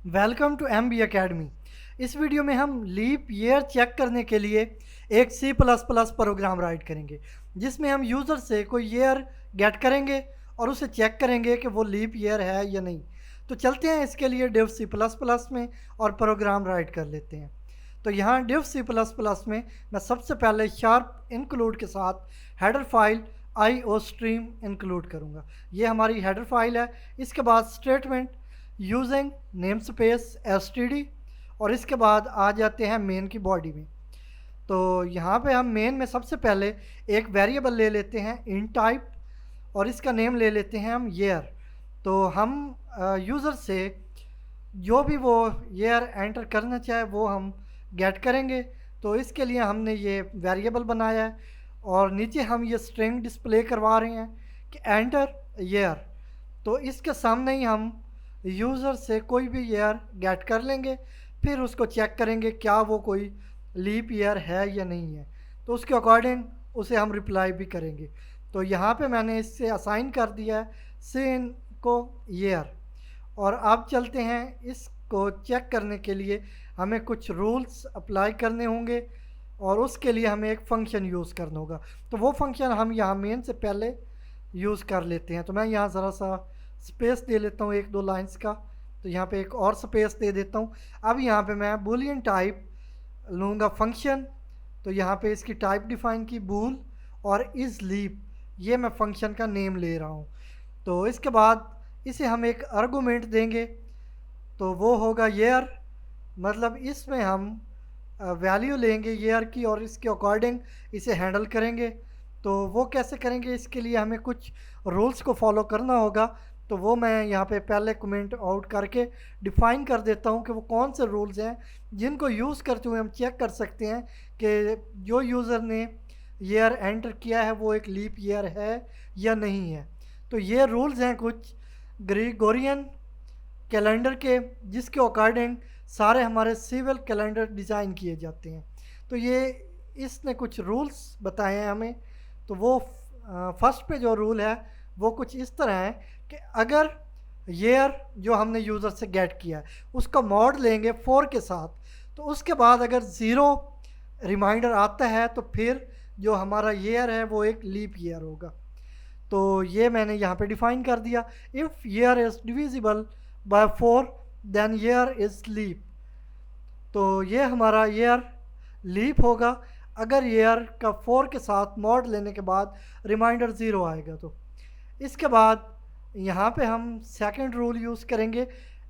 Welcome to MB academy. इस वीडियो में हम लीप ईयर चेक करने के लिए एक C++ प्रोग्राम राइट करेंगे, जिसमें हम यूज़र से कोई ईयर गेट करेंगे और उसे चेक करेंगे कि वो लीप ईयर है या नहीं। तो चलते हैं इसके लिए div C++ में और प्रोग्राम राइट कर लेते हैं। तो यहाँ div C++ में मैं सबसे पहले शार्प इंक्लूड के साथ हेडर फाइल iostream इंक्लूड करूँगा। ये हमारी हेडर फाइल है। इसके बाद statement using name space std और इसके बाद आ जाते हैं मेन की बॉडी में। तो यहाँ पे हम मेन में सबसे पहले एक वेरिएबल ले लेते हैं इन टाइप और इसका नेम ले लेते हैं हम ईयर। तो हम यूज़र से जो भी वो ईयर एंटर करना चाहे वो हम गेट करेंगे। तो इसके लिए हमने ये वेरिएबल बनाया है और नीचे हम ये स्ट्रिंग डिस्प्ले करवा रहे हैं कि एंटर ईयर। तो इसके सामने ही हम यूज़र से कोई भी ईयर गेट कर लेंगे, फिर उसको चेक करेंगे क्या वो कोई लीप ईयर है या नहीं है। तो उसके अकॉर्डिंग उसे हम रिप्लाई भी करेंगे। तो यहाँ पे मैंने इससे असाइन कर दिया है सिन को ईयर। और अब चलते हैं इसको चेक करने के लिए हमें कुछ रूल्स अप्लाई करने होंगे और उसके लिए हमें एक फ़ंक्शन यूज़ करना होगा। तो वो फंक्शन हम यहाँ मेन से पहले यूज़ कर लेते हैं। तो मैं यहाँ ज़रा सा स्पेस दे लेता हूँ एक दो लाइंस का। तो यहाँ पे एक और स्पेस दे देता हूँ। अब यहाँ पे मैं बूलियन टाइप लूँगा फंक्शन। तो यहाँ पे इसकी टाइप डिफाइन की बूल और इज़ लीप, ये मैं फंक्शन का नेम ले रहा हूँ। तो इसके बाद इसे हम एक आर्गुमेंट देंगे, तो वो होगा ईयर। मतलब इसमें हम वैल्यू लेंगे ईयर की और इसके अकॉर्डिंग इसे हैंडल करेंगे। तो वो कैसे करेंगे, इसके लिए हमें कुछ रूल्स को फॉलो करना होगा। तो वो मैं यहाँ पे पहले कमेंट आउट करके डिफ़ाइन कर देता हूँ कि वो कौन से रूल्स हैं जिनको यूज़ करते हुए हम चेक कर सकते हैं कि जो यूज़र ने ईयर एंटर किया है वो एक लीप ईयर है या नहीं है। तो ये रूल्स हैं कुछ ग्रेगोरियन कैलेंडर के, जिसके अकॉर्डिंग सारे हमारे सिविल कैलेंडर डिज़ाइन किए जाते हैं। तो ये इसने कुछ रूल्स बताए हैं हमें। तो वो फर्स्ट पे जो रूल है वो कुछ इस तरह है कि अगर ईयर जो हमने यूज़र से गेट किया है उसका मॉड लेंगे 4 के साथ, तो उसके बाद अगर ज़ीरो रिमाइंडर आता है तो फिर जो हमारा ईयर है वो एक लीप ईयर होगा। तो ये मैंने यहाँ पे डिफ़ाइन कर दिया। If year is divisible by 4 then year is leap. तो ये हमारा ईयर लीप होगा अगर ईयर का 4 के साथ मॉड लेने के बाद रिमाइंडर 0 आएगा। तो इसके बाद यहाँ पे हम सेकंड रूल यूज़ करेंगे,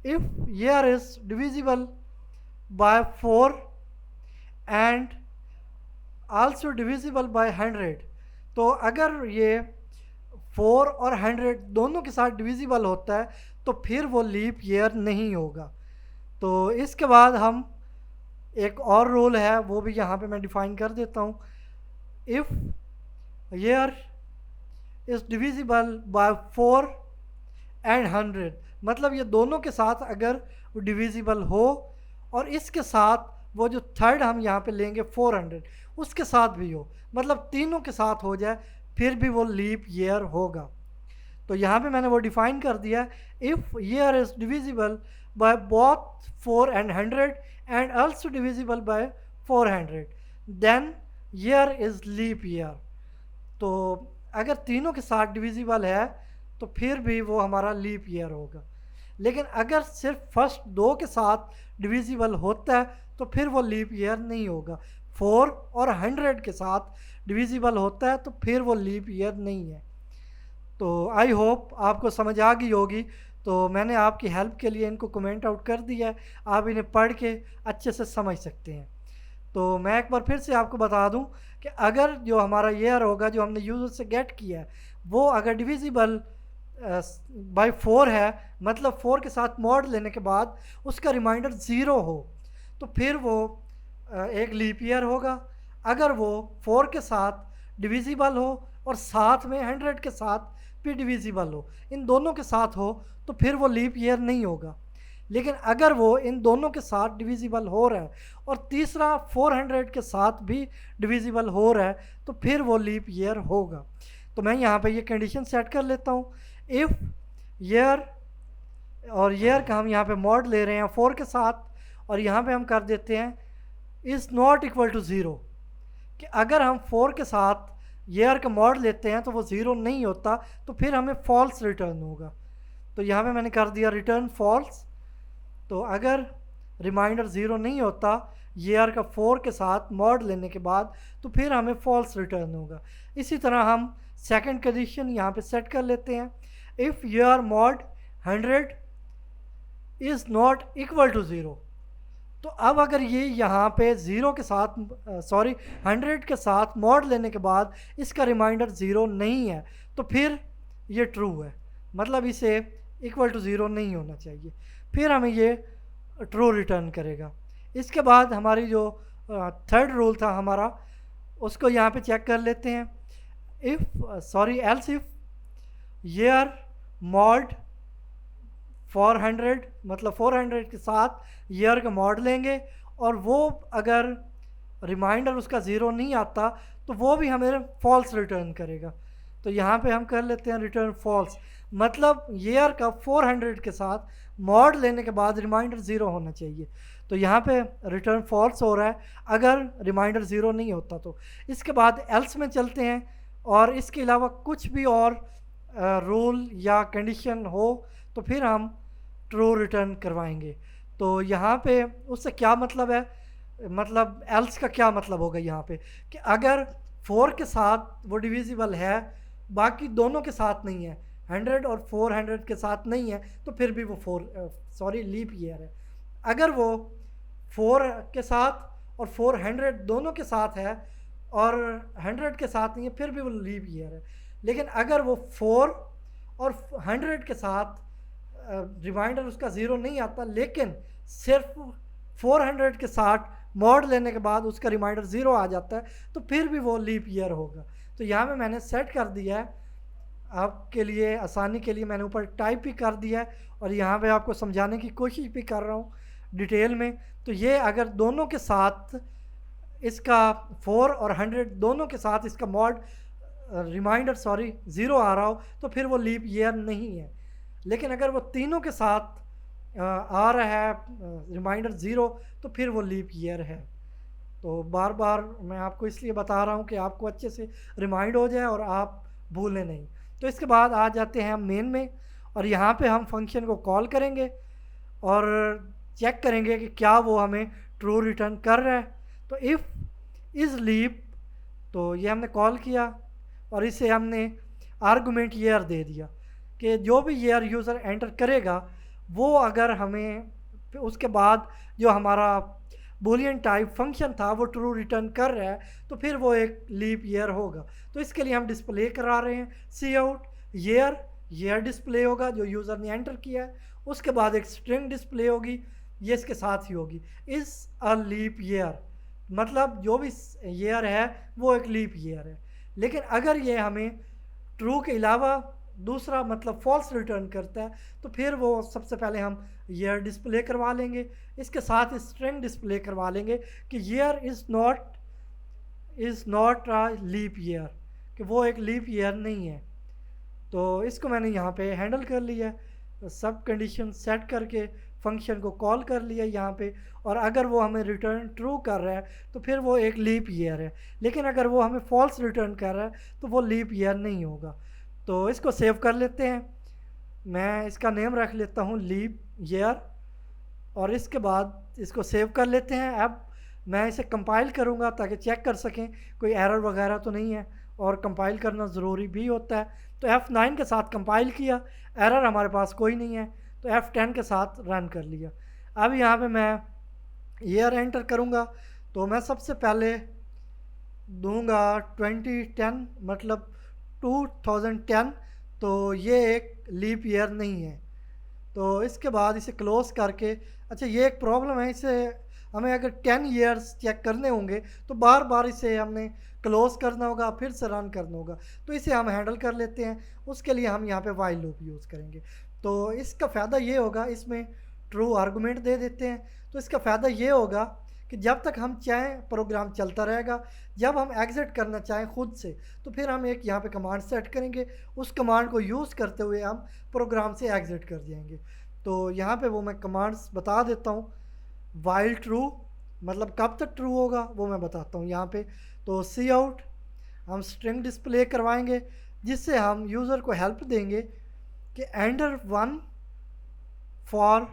if year is divisible by 4 and also divisible bye 100। तो अगर ये 4 और 100 दोनों के साथ डिविजिबल होता है तो फिर वो लीप ईयर नहीं होगा। तो इसके बाद हम एक और रूल है वो भी यहाँ पे मैं डिफ़ाइन कर देता हूँ, if year is divisible by 4 and 100। मतलब ये दोनों के साथ अगर वो डिविजिबल हो और इसके साथ वो जो थर्ड हम यहाँ पे लेंगे 400 उसके साथ भी हो, मतलब तीनों के साथ हो जाए, फिर भी वो लीप ईयर होगा। तो यहाँ पे मैंने वो डिफ़ाइन कर दिया, if year is divisible by both 4 and 100 and also divisible by 400 then year is leap year. तो अगर तीनों के साथ डिविजिबल है तो फिर भी वो हमारा लीप ईयर होगा। लेकिन अगर सिर्फ फर्स्ट दो के साथ डिविजिबल होता है तो फिर वो लीप ईयर नहीं होगा। 4 और 100 के साथ डिविजिबल होता है तो फिर वो लीप ईयर नहीं है। तो आई होप आपको समझ आ गई होगी। तो मैंने आपकी हेल्प के लिए इनको कमेंट आउट कर दिया है, आप इन्हें पढ़ के अच्छे से समझ सकते हैं। तो मैं एक बार फिर से आपको बता दूं कि अगर जो हमारा ईयर होगा जो हमने यूज़र से गेट किया है वो अगर डिविजिबल बाय 4 है, मतलब 4 के साथ मॉड लेने के बाद उसका रिमाइंडर 0 हो, तो फिर वो एक लीप ईयर होगा। अगर वो 4 के साथ डिविजिबल हो और साथ में 100 के साथ भी डिविजिबल हो, इन दोनों के साथ हो, तो फिर वो लीप ईयर नहीं होगा। लेकिन अगर वो इन दोनों के साथ डिविजिबल हो रहा है और तीसरा 400 के साथ भी डिविजिबल हो रहा है तो फिर वो लीप ईयर होगा। तो मैं यहाँ पे ये कंडीशन सेट कर लेता हूँ, इफ़ ईयर और ईयर का हम यहाँ पे मॉड ले रहे हैं 4 के साथ, और यहाँ पे हम कर देते हैं is not equal to zero, कि अगर हम 4 के साथ ईयर का मॉड लेते हैं तो वो ज़ीरो नहीं होता, तो फिर हमें फॉल्स रिटर्न होगा। तो यहाँ पे मैंने कर दिया रिटर्न फॉल्स। तो अगर रिमाइंडर ज़ीरो नहीं होता ईयर का 4 के साथ मॉड लेने के बाद, तो फिर हमें फॉल्स रिटर्न होगा। इसी तरह हम सेकंड कंडीशन यहाँ पे सेट कर लेते हैं, if year mod 100 is not equal to zero. तो अब अगर ये यहाँ पे ज़ीरो के साथ 100 के साथ मॉड लेने के बाद इसका रिमाइंडर ज़ीरो नहीं है, तो फिर ये ट्रू है, मतलब इसे इक्वल टू ज़ीरो नहीं होना चाहिए, फिर हमें ये ट्रू रिटर्न करेगा। इसके बाद हमारी जो थर्ड रूल था हमारा, उसको यहाँ पे चेक कर लेते हैं। एल्स इफ़ ईयर मॉड 400, मतलब 400 के साथ ईयर का मॉड लेंगे और वो अगर रिमाइंडर उसका ज़ीरो नहीं आता तो वो भी हमें फॉल्स रिटर्न करेगा। तो यहाँ पे हम कर लेते हैं रिटर्न फॉल्स, मतलब ईयर का 400 के साथ मॉड लेने के बाद रिमाइंडर ज़ीरो होना चाहिए। तो यहाँ पे रिटर्न फॉल्स हो रहा है अगर रिमाइंडर ज़ीरो नहीं होता। तो इसके बाद एल्स में चलते हैं, और इसके अलावा कुछ भी और रूल या कंडीशन हो तो फिर हम ट्रू रिटर्न करवाएंगे। तो यहाँ पे उससे क्या मतलब है, मतलब एल्स का क्या मतलब होगा यहाँ पे, कि अगर 4 के साथ वो डिविजिबल है, बाकी दोनों के साथ नहीं है, 100 और 400 के साथ नहीं है, तो फिर भी वो लीप ईयर है। अगर वो 4 के साथ और 400 दोनों के साथ है और 100 के साथ नहीं है, फिर भी वो लीप ईयर है। लेकिन अगर वो 4 और 100 के साथ रिमाइंडर उसका ज़ीरो नहीं आता, लेकिन सिर्फ 400 के साथ मॉड लेने के बाद उसका रिमाइंडर ज़ीरो आ जाता है, तो फिर भी वो लीप ईयर होगा। तो यहाँ पे मैंने सेट कर दिया है आपके लिए, आसानी के लिए मैंने ऊपर टाइप भी कर दिया है, और यहाँ पे आपको समझाने की कोशिश भी कर रहा हूँ डिटेल में। तो ये अगर दोनों के साथ इसका 4 और 100 दोनों के साथ इसका मॉड रिमाइंडर ज़ीरो आ रहा हो, तो फिर वो लीप ईयर नहीं है। लेकिन अगर वो तीनों के साथ आ रहा है रिमाइंडर ज़ीरो, तो फिर वो लीप ईयर है। तो बार बार मैं आपको इसलिए बता रहा हूँ कि आपको अच्छे से रिमाइंड हो जाए और आप भूलें नहीं। तो इसके बाद आ जाते हैं हम मेन में, और यहाँ पे हम फंक्शन को कॉल करेंगे और चेक करेंगे कि क्या वो हमें ट्रू रिटर्न कर रहा है। तो इफ़ इज़ लीप, तो ये हमने कॉल किया और इसे हमने आर्गुमेंट ईयर दे दिया कि जो भी ईयर यूज़र एंटर करेगा वो अगर हमें उसके बाद जो हमारा बूलियन टाइप फंक्शन था वो ट्रू रिटर्न कर रहा है, तो फिर वो एक लीप ईयर होगा। तो इसके लिए हम डिस्प्ले करा रहे हैं सी आउट ईयर डिस्प्ले होगा जो यूज़र ने एंटर किया है, उसके बाद एक स्ट्रिंग डिस्प्ले होगी, ये इसके साथ ही होगी, इज़ अ लीप ईयर, मतलब जो भी ईयर है वो एक लीप ईयर है। लेकिन अगर ये हमें ट्रू के अलावा दूसरा मतलब फॉल्स रिटर्न करता है, तो फिर वो सबसे पहले हम ईयर डिस्प्ले करवा लेंगे, इसके साथ स्ट्रिंग डिस्प्ले करवा लेंगे कि year is not a leap year, कि वो एक लीप ईयर नहीं है। तो इसको मैंने यहाँ पे हैंडल कर लिया, सब कंडीशन सेट करके फंक्शन को कॉल कर लिया यहाँ पे, और अगर वो हमें रिटर्न ट्रू कर रहा है तो फिर वो एक लीप ईयर है, लेकिन अगर वो हमें फॉल्स रिटर्न कर रहा है तो वो लीप ईयर नहीं होगा। तो इसको सेव कर लेते हैं, मैं इसका नेम रख लेता हूँ लीप ईयर, और इसके बाद इसको सेव कर लेते हैं। अब मैं इसे कंपाइल करूँगा ताकि चेक कर सकें कोई एरर वगैरह तो नहीं है, और कंपाइल करना ज़रूरी भी होता है। तो F9 के साथ कंपाइल किया, एरर हमारे पास कोई नहीं है, तो F10 के साथ रन कर लिया। अब यहाँ पे मैं ईयर एंटर करूँगा, तो मैं सबसे पहले दूंगा 2010, मतलब 2010, तो ये एक लीप ईयर नहीं है। तो इसके बाद इसे क्लोज करके, अच्छा ये एक प्रॉब्लम है, इसे हमें अगर 10 ईयर्स चेक करने होंगे तो बार बार इसे हमने क्लोज करना होगा, फिर से रन करना होगा, तो इसे हम हैंडल कर लेते हैं। उसके लिए हम यहाँ पे वाइल लूप यूज़ करेंगे। तो इसका फ़ायदा ये होगा, इसमें ट्रू आर्गुमेंट दे देते हैं, तो इसका फ़ायदा ये होगा कि जब तक हम चाहें प्रोग्राम चलता रहेगा, जब हम एग्ज़िट करना चाहें खुद से तो फिर हम एक यहाँ पे कमांड सेट करेंगे, उस कमांड को यूज़ करते हुए हम प्रोग्राम से एग्ज़िट कर जाएंगे। तो यहाँ पे वो मैं कमांड्स बता देता हूँ। वाइल ट्रू मतलब कब तक ट्रू होगा वो मैं बताता हूँ यहाँ पे। तो सी आउट हम स्ट्रिंग डिस्प्ले करवाएंगे, जिससे हम यूज़र को हेल्प देंगे कि एंटर 1 फॉर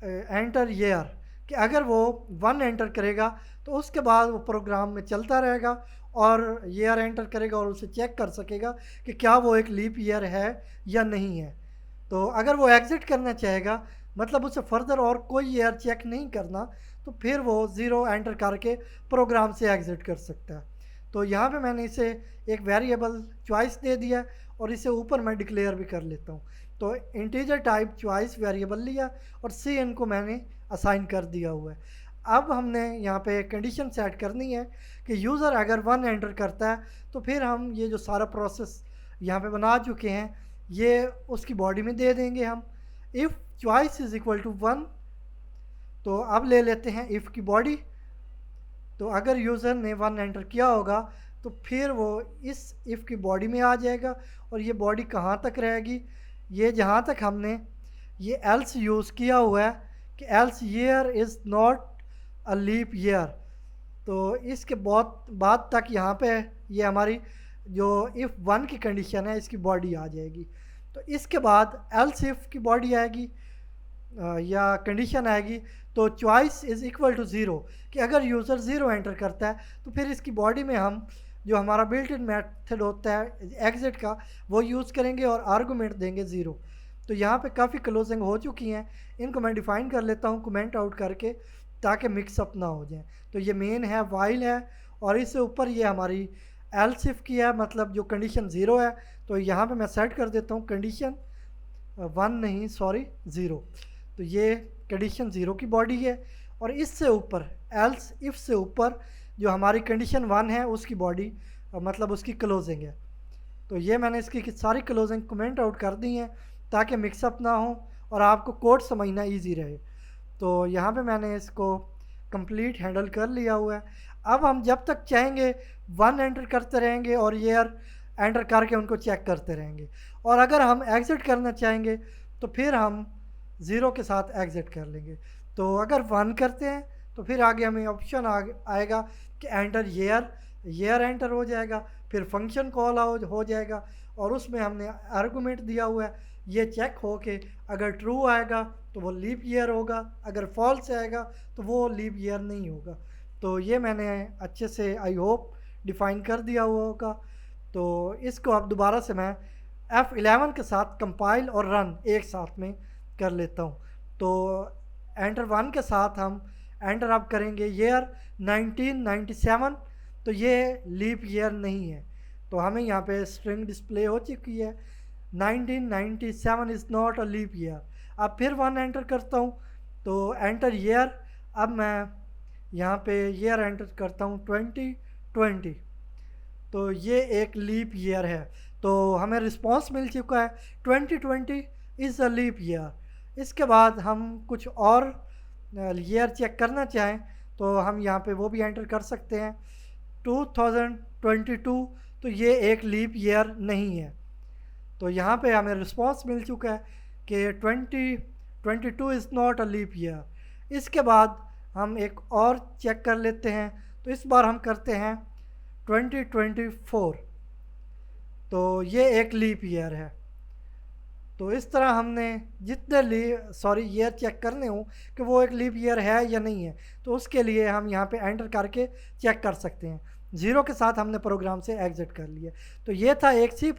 एंटर ईयर, कि अगर वो 1 एंटर करेगा तो उसके बाद वो प्रोग्राम में चलता रहेगा और ईयर एंटर करेगा और उसे चेक कर सकेगा कि क्या वो एक लीप ईयर है या नहीं है। तो अगर वो एग्ज़िट करना चाहेगा, मतलब उसे फर्दर और कोई ईयर चेक नहीं करना, तो फिर वो 0 एंटर करके प्रोग्राम से एग्ज़िट कर सकता है। तो यहाँ पे मैंने इसे एक वेरिएबल चॉइस दे दिया और इसे ऊपर मैं डिक्लेयर भी कर लेता हूँ। तो इंटीजर टाइप चॉइस वेरिएबल लिया और सी एन को मैंने असाइन कर दिया हुआ है। अब हमने यहाँ पे कंडीशन सेट करनी है कि यूज़र अगर 1 एंटर करता है तो फिर हम ये जो सारा प्रोसेस यहाँ पे बना चुके हैं ये उसकी बॉडी में दे देंगे हम। If choice is equal to 1, तो अब ले लेते हैं इफ़ की बॉडी। तो अगर यूज़र ने 1 एंटर किया होगा तो फिर वो इस इफ़ की बॉडी में आ जाएगा और ये बॉडी कहाँ तक रहेगी, ये जहाँ तक हमने ये एल्स यूज़ किया हुआ है कि else year is not a leap year, तो इसके बहुत बाद तक यहाँ पे ये हमारी जो इफ़ 1 की कंडीशन है इसकी बॉडी आ जाएगी। तो इसके बाद एल्स इफ़ की बॉडी आएगी या कंडीशन आएगी। तो चॉइस इज़ इक्वल टू 0, कि अगर यूज़र 0 एंटर करता है तो फिर इसकी बॉडी में हम जो हमारा बिल्ट इन मेथड होता है एग्ज़िट का वो यूज़ करेंगे और आर्गूमेंट देंगे 0। तो यहाँ पे काफ़ी क्लोजिंग हो चुकी हैं, इनको मैं डिफ़ाइन कर लेता हूँ कमेंट आउट करके ताकि मिक्सअप ना हो जाए। तो ये मेन है, वाइल है और इससे ऊपर ये हमारी एल्स इफ की है, मतलब जो कंडीशन 0 है। तो यहाँ पे मैं सेट कर देता हूँ कंडीशन 1 नहीं सॉरी 0। तो ये कंडीशन 0 की बॉडी है और इससे ऊपर एल्स इफ़ से ऊपर जो हमारी कंडीशन 1 है उसकी बॉडी मतलब उसकी क्लोजिंग है। तो ये मैंने इसकी सारी क्लोजिंग कमेंट आउट कर दी हैं ताकि मिक्सअप ना हो और आपको कोड समझना इजी रहे। तो यहाँ पे मैंने इसको कंप्लीट हैंडल कर लिया हुआ है। अब हम जब तक चाहेंगे 1 एंटर करते रहेंगे और ईयर एंटर करके उनको चेक करते रहेंगे, और अगर हम एग्ज़िट करना चाहेंगे तो फिर हम 0 के साथ एग्ज़िट कर लेंगे। तो अगर 1 करते हैं तो फिर आगे हमें ऑप्शन आएगा कि एंटर ईयर एंटर हो जाएगा, फिर फंक्शन कॉल हो जाएगा और उसमें हमने आर्गूमेंट दिया हुआ है। ये चेक हो के अगर ट्रू आएगा तो वो लीप ईयर होगा, अगर फॉल्स आएगा तो वो लीप ईयर नहीं होगा। तो ये मैंने अच्छे से आई होप डिफ़ाइन कर दिया हुआ होगा। तो इसको अब दोबारा से मैं F11 के साथ कंपाइल और रन एक साथ में कर लेता हूँ। तो एंटर 1 के साथ हम एंटर अब करेंगे ईयर 1997, तो ये लीप ईयर नहीं है। तो हमें यहाँ पे स्ट्रिंग डिस्प्ले हो चुकी है 1997 is not a leap year. अब फिर 1 एंटर करता हूँ तो एंटर ईयर, अब मैं यहाँ पे ईयर एंटर करता हूँ 2020, तो ये एक लीप ईयर है। तो हमें रिस्पांस मिल चुका है 2020 इज़ अ लीप ईयर। इसके बाद हम कुछ और ईयर चेक करना चाहें तो हम यहाँ पे वो भी एंटर कर सकते हैं 2022, तो ये एक लीप ईयर नहीं है। तो यहाँ पे हमें रिस्पांस मिल चुका है कि 2022 is not a leap year. इसके बाद हम एक और चेक कर लेते हैं, तो इस बार हम करते हैं 2024, तो ये एक लीप ईयर है। तो इस तरह हमने जितने ईयर चेक करने हो कि वो एक लीप ईयर है या नहीं है, तो उसके लिए हम यहाँ पे एंटर करके चेक कर सकते हैं। 0 के साथ हमने प्रोग्राम से एग्ज़िट कर लिया। तो ये था एक C++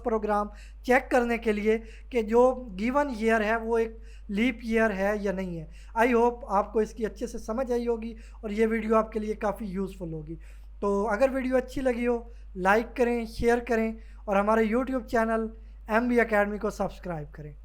प्रोग्राम चेक करने के लिए कि जो गिवन ईयर है वो एक लीप ईयर है या नहीं है। आई होप आपको इसकी अच्छे से समझ आई होगी और ये वीडियो आपके लिए काफ़ी यूज़फुल होगी। तो अगर वीडियो अच्छी लगी हो लाइक करें, शेयर करें और हमारे YouTube चैनल MB Academy को सब्सक्राइब करें।